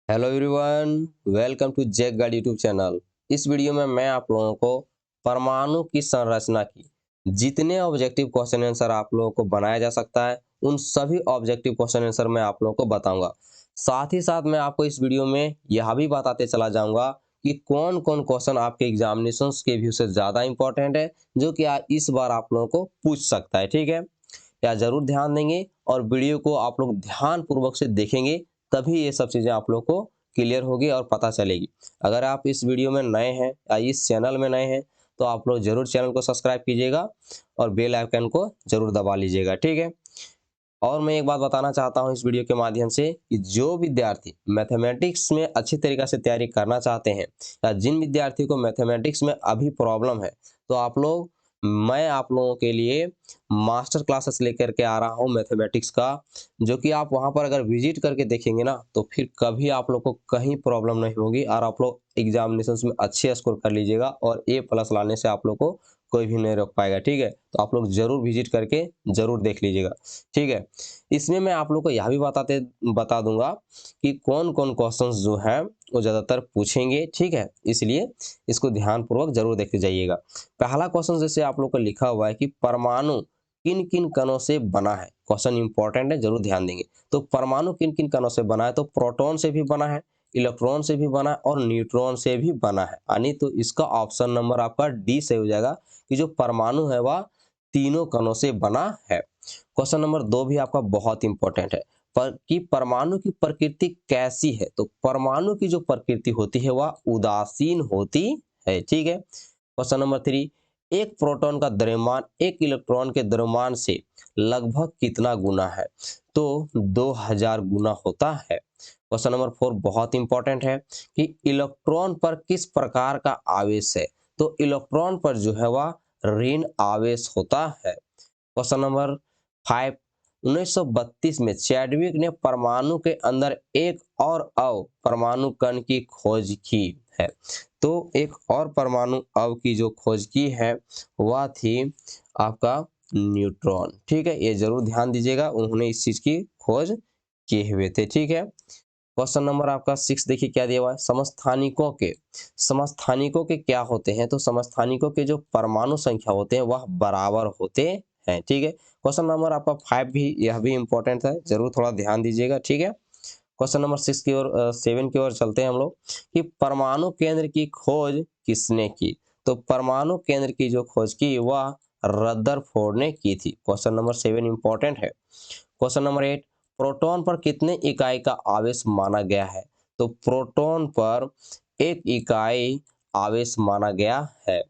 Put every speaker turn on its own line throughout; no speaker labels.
Hello everyone, welcome to jack guard YouTube channel. इस video में मैं आप लोगों को परमाणु की संरचना की जितने ऑब्जेक्टिव क्वेश्चन आंसर आप लोगों को बनाया जा सकता है उन सभी ऑब्जेक्टिव क्वेश्चन आंसर मैं आप लोगों को बताऊंगा। साथ ही साथ मैं आपको इस वीडियो में यह भी बताते चला जाऊंगा कि कौन कौन क्वेश्चन आपके एग्जामिनेशंस के व्यू से ज़्यादा इंपॉर्टेंट है, जो कि इस बार आप लोगों को पूछ सकता है। ठीक है, या जरूर ध्यान देंगे और वीडियो को आप लोग ध्यान पूर्वक से देखेंगे, तभी ये सब चीज़ें आप लोग को क्लियर होगी और पता चलेगी। अगर आप इस वीडियो में नए हैं या इस चैनल में नए हैं तो आप लोग जरूर चैनल को सब्सक्राइब कीजिएगा और बेल आइकन को जरूर दबा लीजिएगा। ठीक है, और मैं एक बात बताना चाहता हूं इस वीडियो के माध्यम से कि जो विद्यार्थी मैथमेटिक्स में अच्छी तरीके से तैयारी करना चाहते हैं या जिन विद्यार्थी को मैथमेटिक्स में अभी प्रॉब्लम है, तो आप लोग मैं आप लोगों के लिए मास्टर क्लासेस लेकर के आ रहा हूं मैथमेटिक्स का, जो कि आप वहां पर अगर विजिट करके देखेंगे ना तो फिर कभी आप लोग को कहीं प्रॉब्लम नहीं होगी और आप लोग एग्जामिनेशंस में अच्छे स्कोर कर लीजिएगा और A+ लाने से आप लोग को कोई भी नहीं रोक पाएगा। ठीक है, तो आप लोग जरूर विजिट करके जरूर देख लीजिएगा। ठीक है, इसमें मैं आप लोग को यह भी बता दूंगा कि कौन कौन क्वेश्चंस जो हैं वो ज़्यादातर पूछेंगे। ठीक है, इसलिए इसको ध्यानपूर्वक जरूर देखते जाइएगा। पहला क्वेश्चन जैसे आप लोग को लिखा हुआ है कि परमाणु किन किन कणों से बना है। क्वेश्चन इंपॉर्टेंट है, जरूर ध्यान देंगे। तो परमाणु किन किन कणों से बना है, तो प्रोटॉन से भी बना है, इलेक्ट्रॉन से भी बना है और न्यूट्रॉन से भी बना है। यानी तो इसका ऑप्शन नंबर आपका डी सही हो जाएगा कि जो परमाणु है वह तीनों कणों से बना है। क्वेश्चन नंबर 2 भी आपका बहुत इंपॉर्टेंट है पर कि परमाणु की प्रकृति कैसी है। तो परमाणु की जो प्रकृति होती है वह उदासीन होती है। ठीक है, क्वेश्चन नंबर 3, एक प्रोटॉन का द्रव्यमान एक इलेक्ट्रॉन के द्रव्यमान से लगभग कितना गुना है। तो 2000 गुना होता है। क्वेश्चन नंबर 4 बहुत इंपॉर्टेंट है कि इलेक्ट्रॉन पर किस प्रकार का आवेश है। तो इलेक्ट्रॉन पर जो है वह ऋण आवेश होता है। क्वेश्चन नंबर 5, 1932 में चैडविक ने परमाणु के अंदर एक और परमाणु कण की खोज की है। तो एक और परमाणु की जो खोज की है वह थी आपका न्यूट्रॉन। ठीक है, ये जरूर ध्यान दीजिएगा, उन्होंने इस चीज की खोज किए हुए थे। ठीक है, क्वेश्चन नंबर आपका 6 देखिए क्या दिया हुआ है। समस्थानिकों के क्या होते हैं। तो समस्थानिकों के जो परमाणु संख्या होते हैं वह बराबर होते हैं। ठीक है, क्वेश्चन नंबर आपका 5 भी, यह भी इंपॉर्टेंट है, जरूर थोड़ा ध्यान दीजिएगा। ठीक है, क्वेश्चन नंबर 7 की ओर चलते हैं हम लोग कि परमाणु केंद्र की खोज किसने की। तो परमाणु केंद्र की जो खोज की वह रदरफोर्ड ने की थी। क्वेश्चन नंबर 7 इंपॉर्टेंट है। क्वेश्चन नंबर 8, प्रोटॉन पर कितने इकाई का आवेश माना गया है। तो प्रोटॉन पर 1 इकाई आवेश माना गया है।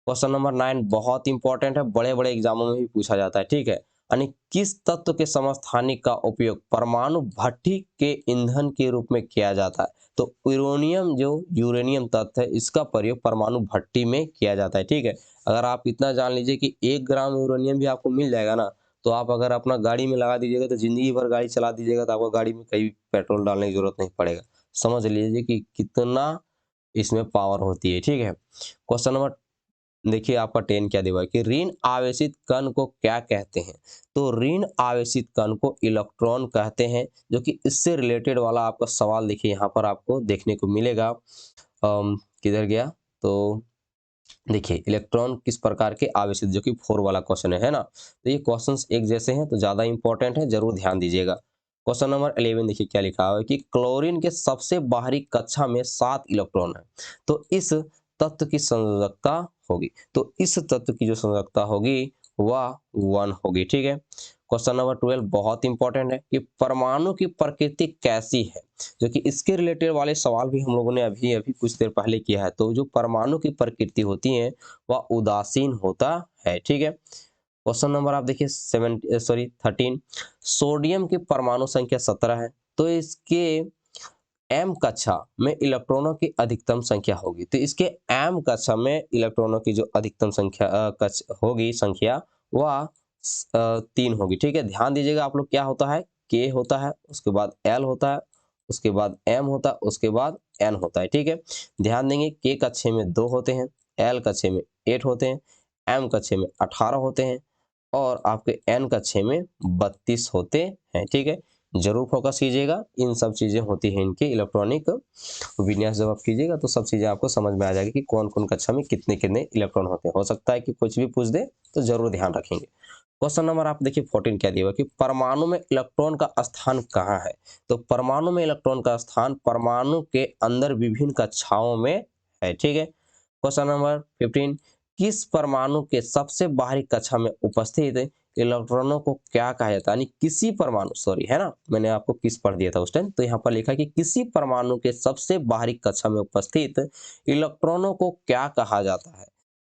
क्वेश्चन नंबर 9 बहुत इंपॉर्टेंट है, बड़े बड़े एग्जामों में भी पूछा जाता है। ठीक है, यानी किस तत्व के समस्थानिक का उपयोग परमाणु भट्ठी के ईंधन के रूप में किया जाता है। तो यूरेनियम, जो यूरेनियम तत्व है, इसका प्रयोग परमाणु भट्ठी में किया जाता है। ठीक है, अगर आप इतना जान लीजिए कि 1 ग्राम यूरेनियम भी आपको मिल जाएगा ना, तो आप अगर अपना गाड़ी में लगा दीजिएगा तो जिंदगी भर गाड़ी चला दीजिएगा तो आपको गाड़ी में कहीं पेट्रोल डालने की जरूरत नहीं पड़ेगा। समझ लीजिए कि कितना इसमें पावर होती है। ठीक है, क्वेश्चन नंबर देखिए आपका 10 क्या दिया हुआ है कि ऋण आवेशित कण को क्या कहते हैं। तो ऋण आवेशित कण को इलेक्ट्रॉन कहते हैं, जो कि इससे रिलेटेड वाला आपका सवाल देखिए यहाँ पर आपको देखने को मिलेगा। किधर गया, तो देखिए इलेक्ट्रॉन किस प्रकार के आवेशित, जो कि 4 वाला क्वेश्चन है ना। तो ये क्वेश्चंस एक जैसे हैं तो ज्यादा इंपॉर्टेंट है, जरूर ध्यान दीजिएगा। क्वेश्चन नंबर 11 देखिए क्या लिखा हुआ है कि क्लोरीन के सबसे बाहरी कक्षा में 7 इलेक्ट्रॉन है। तो इस तत्व की संयोजकता होगी, तो इस तत्व की जो संयोजकता होगी वह 1 होगी। ठीक है, क्वेश्चन नंबर 12 बहुत इंपॉर्टेंट है कि परमाणु की प्रकृति कैसी है, जो कि इसके रिलेटेड वाले सवाल भी हम लोगों ने अभी अभी कुछ देर पहले किया है। तो जो परमाणु की प्रकृति होती है वह उदासीन होता है। ठीक है, क्वेश्चन नंबर आप देखिए 13, सोडियम की परमाणु संख्या 17 है। तो इसके एम कक्षा में इलेक्ट्रॉनों की अधिकतम संख्या होगी। तो इसके एम कक्षा में इलेक्ट्रॉनों की जो अधिकतम संख्या होगी संख्या वह 3 होगी। ठीक है, ध्यान दीजिएगा आप लोग, क्या होता है, के होता है, उसके बाद एल होता है, उसके बाद एम होता है, उसके बाद एन होता है। ठीक है, ध्यान देंगे के कक्षे में 2 होते हैं, एल कक्षे में 8 होते हैं, एम कक्षे में 18 होते हैं और आपके एन कक्षे में 32 होते हैं। ठीक है, जरूर फोकस कीजिएगा। इन सब चीज़ें होती हैं इनके इलेक्ट्रॉनिक विन्यास जब आप कीजिएगा तो सब चीज़ें आपको समझ में आ जाएगी कि कौन कौन कक्षा में कितने कितने इलेक्ट्रॉन होते हैं। हो सकता है कि कुछ भी पूछ दे तो जरूर ध्यान रखेंगे। क्वेश्चन नंबर आप देखिए 14 क्या दिया हुआ कि परमाणु में इलेक्ट्रॉन का स्थान कहाँ है। तो परमाणु में इलेक्ट्रॉन का स्थान परमाणु के अंदर विभिन्न कक्षाओं में है। ठीक है। क्वेश्चन नंबर 15 किस परमाणु के सबसे बाहरी कक्षा में उपस्थित इलेक्ट्रॉनों को क्या कहा जाता है, यानी किसी परमाणु, सॉरी है ना, मैंने आपको किस पढ़ दिया था उस टाइम, तो यहाँ पर लिखा कि किसी परमाणु के सबसे बाहरी कक्षा में उपस्थित इलेक्ट्रॉनों को क्या कहा जाता है।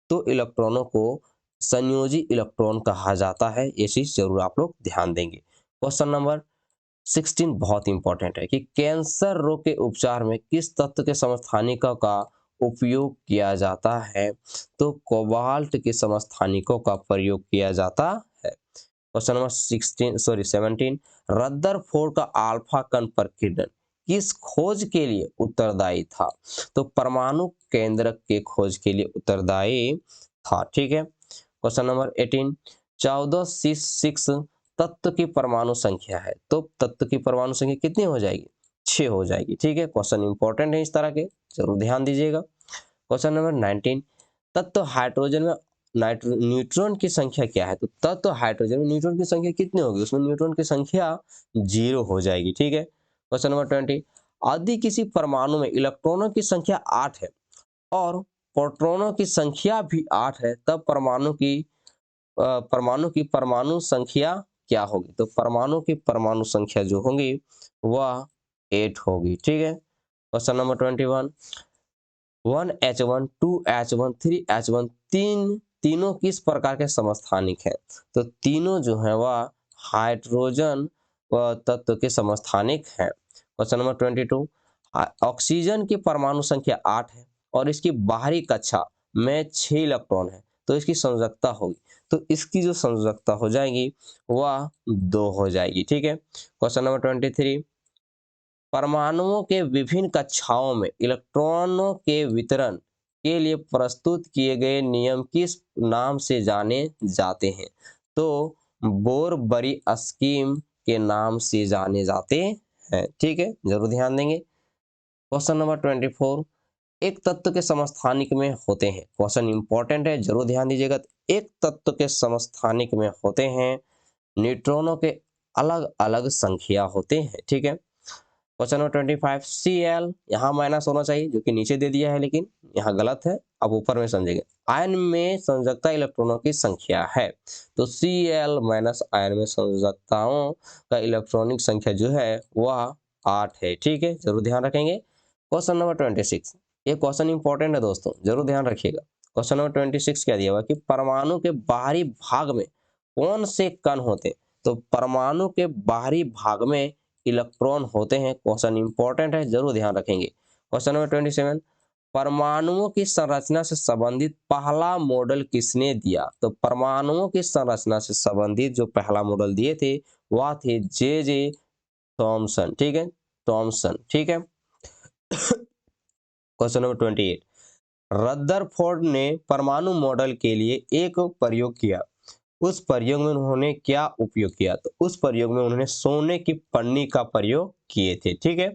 तो इलेक्ट्रॉनों को संयोजी इलेक्ट्रॉन कहा जाता है। ये चीज जरूर आप लोग ध्यान देंगे। क्वेश्चन नंबर 16 बहुत इंपॉर्टेंट है कि कैंसर रोग के उपचार में किस तत्व के समस्थानिकों का उपयोग किया जाता है। तो कोबाल्ट के समस्थानिकों का प्रयोग किया जाता है। क्वेश्चन नंबर 17 रदरफोर्ड का अल्फा कण प्रकीर्णन किस खोज के लिए उत्तरदायी था। तो परमाणु केंद्रक के खोज के लिए उत्तरदायी था। ठीक है। क्वेश्चन नंबर 18 14 तत्व की परमाणु संख्या है। तो तत्व की परमाणु संख्या कितनी हो जाएगी, 6 हो जाएगी। ठीक है। क्वेश्चन इंपॉर्टेंट है इस तरह के, जरूर ध्यान दीजिएगा। क्वेश्चन नंबर 19 तत्व हाइड्रोजन में न्यूट्रॉन की संख्या क्या है। तो तत्व हाइड्रोजन में न्यूट्रॉन की संख्या कितनी होगी, उसमें न्यूट्रॉन की संख्या 0 हो जाएगी। ठीक है। क्वेश्चन नंबर 20 यदि किसी परमाणु में इलेक्ट्रॉनों की संख्या 8 है और प्रोटॉनों की संख्या भी 8 है, तब परमाणु की परमाणु संख्या क्या होगी। तो परमाणु की परमाणु संख्या जो होगी वह 8 होगी। ठीक है। Question number 21 1H1 2H1 3H1 तीनों किस प्रकार के समस्थानिक हैं। तो तीनों जो है वह हाइड्रोजन तत्व के समस्थानिक हैं। क्वेश्चन नंबर 22 ऑक्सीजन की परमाणु संख्या 8 है और इसकी बाहरी कक्षा में 6 इलेक्ट्रॉन है, तो इसकी संयोजकता होगी। तो इसकी जो संयोजकता हो जाएगी वह 2 हो जाएगी। ठीक है। क्वेश्चन नंबर 23 परमाणुओं के विभिन्न कक्षाओं में इलेक्ट्रॉनों के वितरण के लिए प्रस्तुत किए गए नियम किस नाम से जाने जाते हैं। तो बोर-बरी स्कीम के नाम से जाने जाते हैं। ठीक है, जरूर ध्यान देंगे। क्वेश्चन नंबर 24 एक तत्व के समस्थानिक में होते हैं। क्वेश्चन इंपॉर्टेंट है, जरूर ध्यान दीजिएगा। एक तत्व के समस्थानिक में होते हैं न्यूट्रॉनों के अलग अलग संख्या होते हैं। ठीक है। क्वेश्चन नंबर 25 Cl यहाँ माइनस होना चाहिए, जो कि नीचे दे दिया है लेकिन यहाँ गलत है, अब ऊपर में समझेंगे। आयन में संयोजकता इलेक्ट्रॉनों की संख्या है। तो Cl माइनस आयन में संयोजकताओं का इलेक्ट्रॉनिक संख्या जो है वह 8 है। ठीक है, जरूर ध्यान रखेंगे। क्वेश्चन नंबर 26 ये क्वेश्चन इंपॉर्टेंट है दोस्तों, जरूर ध्यान रखिएगा। क्वेश्चन नंबर 26 क्या दिया हुआ कि परमाणु के बाहरी भाग में कौन से कण होते हैं। तो परमाणु के बाहरी भाग में इलेक्ट्रॉन होते हैं। क्वेश्चन इंपॉर्टेंट है, जरूर ध्यान रखेंगे। क्वेश्चन नंबर 27 परमाणुओं की संरचना से संबंधित पहला मॉडल किसने दिया। तो परमाणुओं की संरचना से संबंधित जो पहला मॉडल दिए थे वह थे जे थॉमसन। ठीक है, थॉमसन। ठीक है। क्वेश्चन नंबर 28 रदरफोर्ड ने परमाणु मॉडल के लिए एक प्रयोग किया। उस प्रयोग में उन्होंने क्या उपयोग किया। तो उस प्रयोग में उन्होंने सोने की पन्नी का प्रयोग किए थे। ठीक है।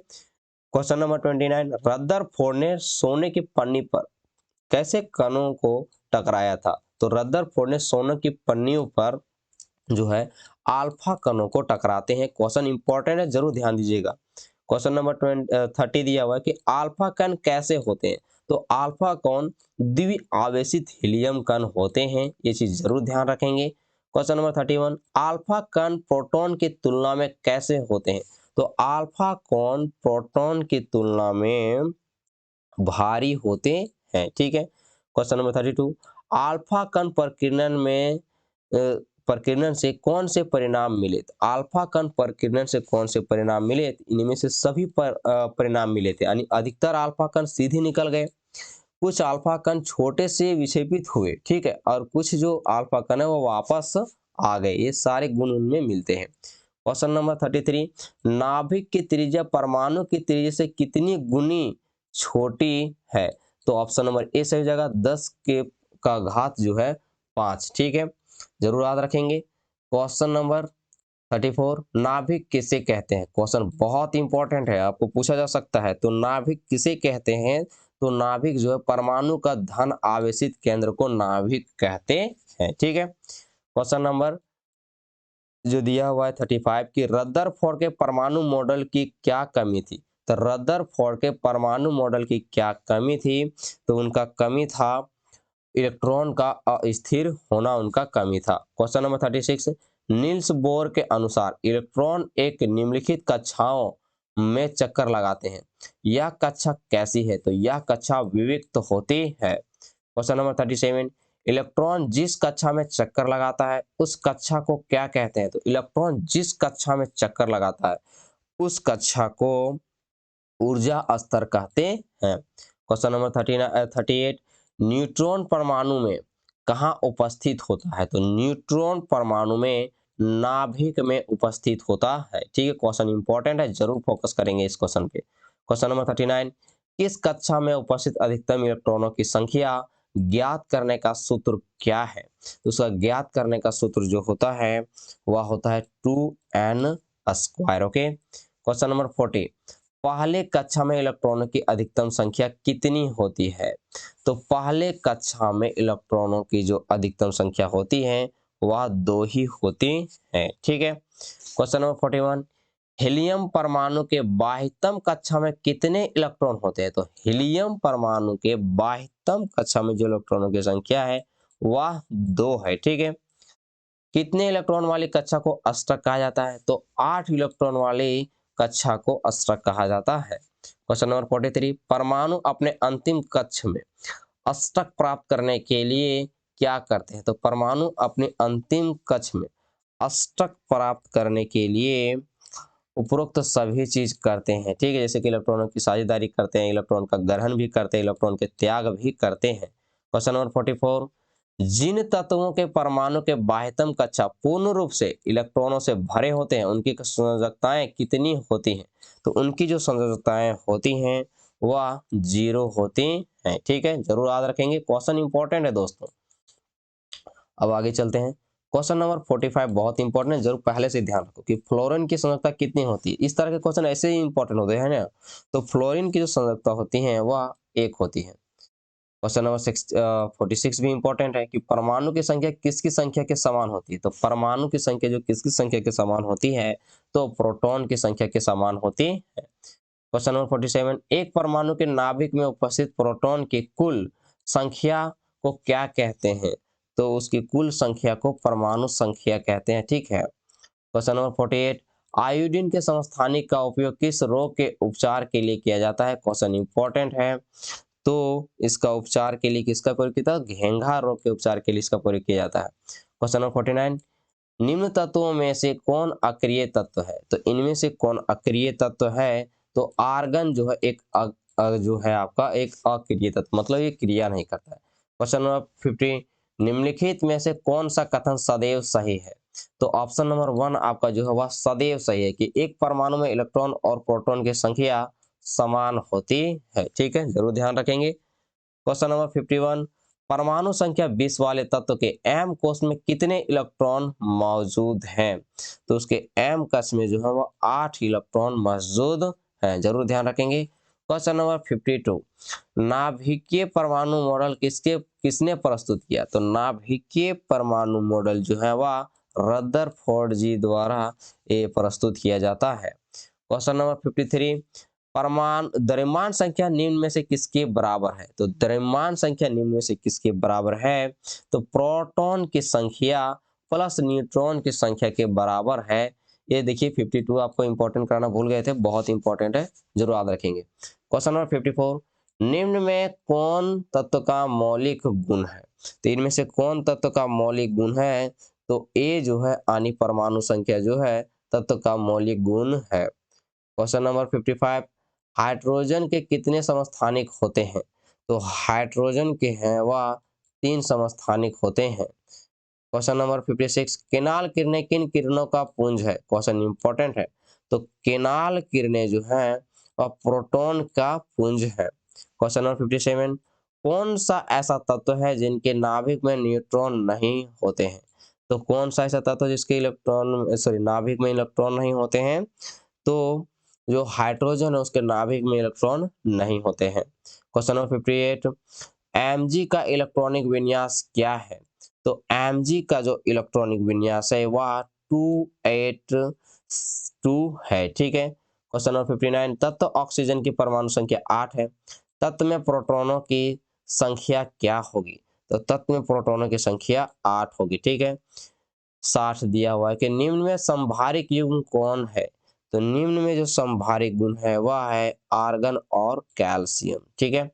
क्वेश्चन नंबर 29 रदरफोर्ड ने सोने की पन्नी पर कैसे कणों को टकराया था। तो रदरफोर्ड ने सोने की पन्नियों पर जो है अल्फा कणों को टकराते हैं। क्वेश्चन इंपॉर्टेंट है, जरूर ध्यान दीजिएगा। क्वेश्चन नंबर 30 दिया हुआ है कि अल्फा कण कैसे होते हैं। तो अल्फा कण द्विआवेशित हीलियम कण होते हैं, ये चीज जरूर ध्यान रखेंगे। क्वेश्चन नंबर 31 अल्फा कण प्रोटॉन की तुलना में कैसे होते हैं। तो अल्फा कण प्रोटॉन की तुलना में भारी होते हैं। ठीक है। क्वेश्चन नंबर 32 अल्फा कण प्रकीर्णन से कौन से परिणाम मिले। तो अल्फा कण प्रकीर्णन से कौन से परिणाम मिले, इनमें से सभी परिणाम मिले थे, यानी अधिकतर अल्फा कण सीधे निकल गए, कुछ अल्फा कण छोटे से विक्षेपित हुए। ठीक है, और कुछ जो अल्फा कण है वो वापस आ गए। ये सारे गुण उनमें मिलते हैं। क्वेश्चन नंबर 33 नाभिक की त्रिज्या परमाणु की त्रिज्या से कितनी गुनी छोटी है। तो ऑप्शन नंबर ए सही जगह 10 के का घात जो है 5। ठीक है, जरूर याद रखेंगे। क्वेश्चन नंबर 34 नाभिक किसे कहते हैं? क्वेश्चन बहुत इंपॉर्टेंट है, आपको पूछा जा सकता है। तो नाभिक किसे कहते हैं? तो नाभिक जो है परमाणु का धन आवेशित केंद्र को नाभिक कहते हैं। ठीक है, क्वेश्चन नंबर जो दिया हुआ है 35 की रदरफोर्ड के परमाणु मॉडल की क्या कमी थी? तो रदरफोर्ड के परमाणु मॉडल की क्या कमी थी? तो उनका कमी था इलेक्ट्रॉन का अस्थिर होना, उनका कमी था। क्वेश्चन नंबर 36 नील्स बोर के अनुसार इलेक्ट्रॉन एक निम्नलिखित कक्षाओं में चक्कर लगाते हैं, यह कक्षा कैसी है? तो यह कक्षा विविक्त होती है। क्वेश्चन नंबर 37 इलेक्ट्रॉन जिस कक्षा में चक्कर लगाता है उस कक्षा को क्या कहते हैं? तो इलेक्ट्रॉन जिस कक्षा में चक्कर लगाता है उस कक्षा को ऊर्जा स्तर कहते हैं। क्वेश्चन नंबर 38 न्यूट्रॉन परमाणु में कहाँ उपस्थित होता है? तो न्यूट्रॉन परमाणु में नाभिक में उपस्थित होता है। ठीक है, क्वेश्चन इंपॉर्टेंट है, जरूर फोकस करेंगे इस क्वेश्चन पे। क्वेश्चन नंबर 39 किस कक्षा में उपस्थित अधिकतम इलेक्ट्रॉनों की संख्या ज्ञात करने का सूत्र क्या है? तो उसका ज्ञात करने का सूत्र जो होता है वह होता है 2n²। ओके, क्वेश्चन नंबर 40 पहले कक्षा में इलेक्ट्रॉनों की अधिकतम संख्या कितनी होती है? तो पहले कक्षा में इलेक्ट्रॉनों की जो अधिकतम संख्या होती है वह 2 ही होती है। ठीक है, क्वेश्चन नंबर 41 हीलियम परमाणु के बाह्यतम कक्षा में कितने इलेक्ट्रॉन होते हैं? तो हीलियम परमाणु के बाह्यतम कक्षा में जो इलेक्ट्रॉनों की संख्या है वह 2 है। ठीक है, कितने इलेक्ट्रॉन वाली कक्षा को अष्टक कहा जाता है? तो 8 इलेक्ट्रॉन वाली कक्षा को अष्टक कहा जाता है। क्वेश्चन नंबर 43 परमाणु अपने अंतिम कक्ष में अष्टक प्राप्त करने के लिए क्या करते हैं? तो परमाणु अपने अंतिम कक्ष में अष्टक प्राप्त करने के लिए उपरोक्त सभी चीज करते हैं। ठीक है, जैसे कि इलेक्ट्रॉनों की साझेदारी करते हैं, इलेक्ट्रॉन का ग्रहण भी करते हैं, इलेक्ट्रॉन के त्याग भी करते हैं। क्वेश्चन नंबर 44 जिन तत्वों के परमाणु के बाह्यतम कक्षा पूर्ण रूप से इलेक्ट्रॉनों से भरे होते हैं उनकी संयोजकताएं कितनी होती हैं? तो उनकी जो संयोजकताएं होती हैं वह 0 होती हैं। ठीक है, जरूर याद रखेंगे, क्वेश्चन इंपॉर्टेंट है दोस्तों। अब आगे चलते हैं, क्वेश्चन नंबर 45 बहुत इंपॉर्टेंट है, जरूर पहले से ध्यान रखो कि फ्लोरीन की संयोजकता कितनी होती है। इस तरह के क्वेश्चन ऐसे ही इंपॉर्टेंट होते हैं ना। तो फ्लोरीन की जो संयोजकता होती है वह 1 होती है। क्वेश्चन नंबर 46 भी इंपॉर्टेंट है कि परमाणु की संख्या किसकी संख्या के समान होती है? तो परमाणु की संख्या जो किसकी संख्या के समान होती है? तो प्रोटॉन की संख्या के समान होती है। क्वेश्चन नंबर 47 एक परमाणु के नाभिक में उपस्थित प्रोटॉन की कुल संख्या को क्या कहते हैं? तो उसकी कुल संख्या को परमाणु संख्या कहते हैं। ठीक है, क्वेश्चन नंबर 48 आयोडीन के समस्थानिक का उपयोग किस रोग के उपचार के लिए किया जाता है? क्वेश्चन इंपॉर्टेंट है। तो इसका उपचार के लिए किसका प्रयोग किया जाता है? घेंघा रोग के उपचार के लिए इसका प्रयोग किया जाता है। क्वेश्चन नंबर 49 निम्न तत्वों में से कौन अक्रिय तत्व है? तो इनमें से कौन अक्रिय तत्व है? तो आर्गन जो है एक जो है आपका एक अक्रिय तत्व, मतलब ये क्रिया नहीं करता है। क्वेश्चन नंबर 50 निम्नलिखित में से कौन सा कथन सदैव सही है? तो ऑप्शन नंबर 1 आपका जो है वह सदैव सही है कि एक परमाणु में इलेक्ट्रॉन और प्रोटॉन की संख्या समान होती है। ठीक है, जरूर ध्यान रखेंगे। क्वेश्चन नंबर 51 परमाणु संख्या 20 वाले तत्व के एम कोश में कितने इलेक्ट्रॉन मौजूद हैं? तो उसके एम कक्ष में जो है वो 8 इलेक्ट्रॉन मौजूद हैं, जरूर ध्यान रखेंगे। क्वेश्चन नंबर 52 नाभिकीय परमाणु मॉडल किसने प्रस्तुत किया? तो नाभिकीय परमाणु मॉडल जो है वह रदरफोर्ड जी द्वारा ये प्रस्तुत किया जाता है। क्वेश्चन नंबर 53 परमाणु द्रव्यमान संख्या निम्न में से किसके बराबर है? तो द्रव्यमान संख्या निम्न में से किसके बराबर है? तो प्रोटॉन की संख्या प्लस न्यूट्रॉन की संख्या के बराबर है। ये देखिए 52 आपको इंपॉर्टेंट कराना भूल गए थे, बहुत इंपॉर्टेंट है, जरूर याद रखेंगे। क्वेश्चन नंबर 54 निम्न में कौन तत्व का मौलिक गुण है? तो इनमें से कौन तत्व का मौलिक गुण है? तो ए जो है आनी परमाणु संख्या जो है तत्व का मौलिक गुण है। क्वेश्चन नंबर 55 हाइड्रोजन के कितने समस्थानिक होते हैं? तो हाइड्रोजन के हैं वह 3 समस्थानिक होते हैं। क्वेश्चन नंबर 56 केनाल किरणें किन किरणों का पुंज है? क्वेश्चन इंपॉर्टेंट है। तो केनाल किरणें जो है वह प्रोटॉन का पुंज है। क्वेश्चन नंबर 57 कौन सा ऐसा तत्व है जिनके नाभिक में न्यूट्रॉन नहीं होते हैं? तो कौन सा ऐसा तत्व जिसके इलेक्ट्रॉन सॉरी नाभिक में इलेक्ट्रॉन नहीं होते हैं? तो जो हाइड्रोजन है उसके नाभिक में इलेक्ट्रॉन नहीं होते हैं। क्वेश्चन नंबर 58, Mg का इलेक्ट्रॉनिक विन्यास क्या है? तो Mg का जो इलेक्ट्रॉनिक विन्यास है वह 282 है, ठीक है। क्वेश्चन नंबर 59, तत्व ऑक्सीजन की परमाणु संख्या 8 है, तत्व में प्रोटॉनों की संख्या क्या होगी? तो तत्व में प्रोटॉनों की संख्या 8 होगी, ठीक है। 60 दिया हुआ है कि निम्न में संभारिक युग्म कौन है? तो निम्न में जो संभारिक गुण है वह है आर्गन और कैल्शियम, ठीक है।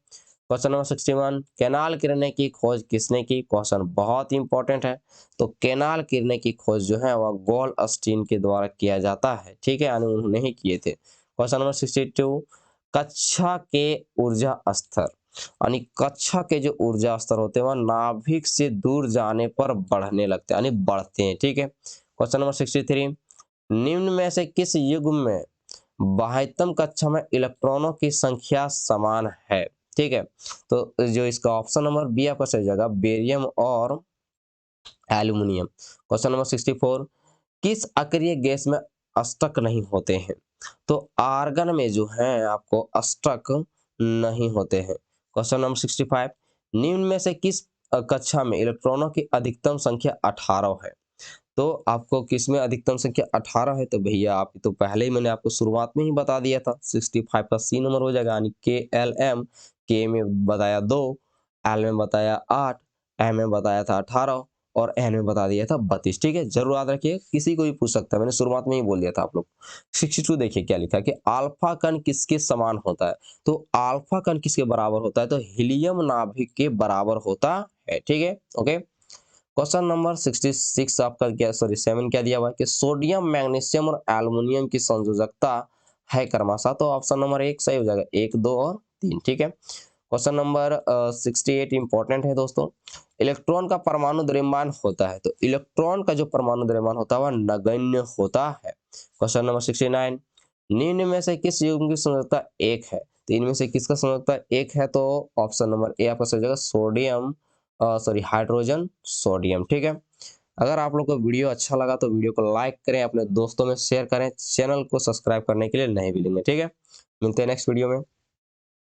क्वेश्चन नंबर 61, केनाल किरणें की खोज किसने की? क्वेश्चन बहुत इंपॉर्टेंट है। तो केनाल किरणें की खोज जो है वह गोल्डस्टीन के द्वारा किया जाता है, ठीक है, यानी उन्होंने ही किए थे। क्वेश्चन नंबर 62, कक्षा के ऊर्जा स्तर, यानी कक्षा के जो ऊर्जा स्तर होते हैं वह नाभिक से दूर जाने पर बढ़ने लगते हैं, यानी बढ़ते हैं, ठीक है। क्वेश्चन नंबर 63, निम्न में से किस युग्म में बाह्यतम कक्षा में इलेक्ट्रॉनों की संख्या समान है? ठीक है, तो जो इसका ऑप्शन नंबर बी आपका सही जाएगा, बेरियम और एल्यूमिनियम। क्वेश्चन नंबर 64, किस अक्रिय गैस में अष्टक नहीं होते हैं? तो आर्गन में जो है आपको अष्टक नहीं होते हैं। क्वेश्चन नंबर 65, निम्न में से किस कक्षा में इलेक्ट्रॉनों की अधिकतम संख्या 18 है? तो आपको किसमें अधिकतम संख्या 18 है? तो भैया आप तो पहले ही मैंने आपको शुरुआत में ही बता दिया था, 65 का सी नंबर हो जाएगा, यानी के एल एम, के में बताया 2, एल में बताया 8, एम में बताया था 18 और एन में बता दिया था 32, ठीक है। जरूर याद रखिए, किसी को भी पूछ सकता है, मैंने शुरुआत में ही बोल दिया था आप लोग। 62 देखिए क्या लिखा है कि अल्फा कण किसके समान होता है? तो अल्फा कण किसके बराबर होता है? तो हीलियम नाभिक के बराबर होता है, ठीक है, ओके। क्वेश्चन नंबर 66 आपका क्या सॉरी 7 क्या दिया हुआ है कि सोडियम मैग्नीशियम और एल्युमिनियम की संयोजकता है क्रमशः? तो ऑप्शन नंबर 1 सही हो जाएगा, 1, 2 और 3, ठीक है। क्वेश्चन नंबर 68 इंपॉर्टेंट है दोस्तों, इलेक्ट्रॉन का परमाणु द्रव्यमान होता है, तो इलेक्ट्रॉन का जो परमाणु द्रव्यमान होता है वह नगण्य होता है। क्वेश्चन नंबर 69, निम्न में से किस युग्म की संयोजकता 1 है? तो इनमें से किसका संयोजकता 1 है? तो ऑप्शन नंबर ए आपका सही हो जाएगा, सोडियम सॉरी हाइड्रोजन सोडियम, ठीक है। अगर आप लोग को वीडियो अच्छा लगा तो वीडियो को लाइक करें, अपने दोस्तों में शेयर करें, चैनल को सब्सक्राइब करने के लिए नहीं भूलेंगे, ठीक है। मिलते हैं नेक्स्ट वीडियो में।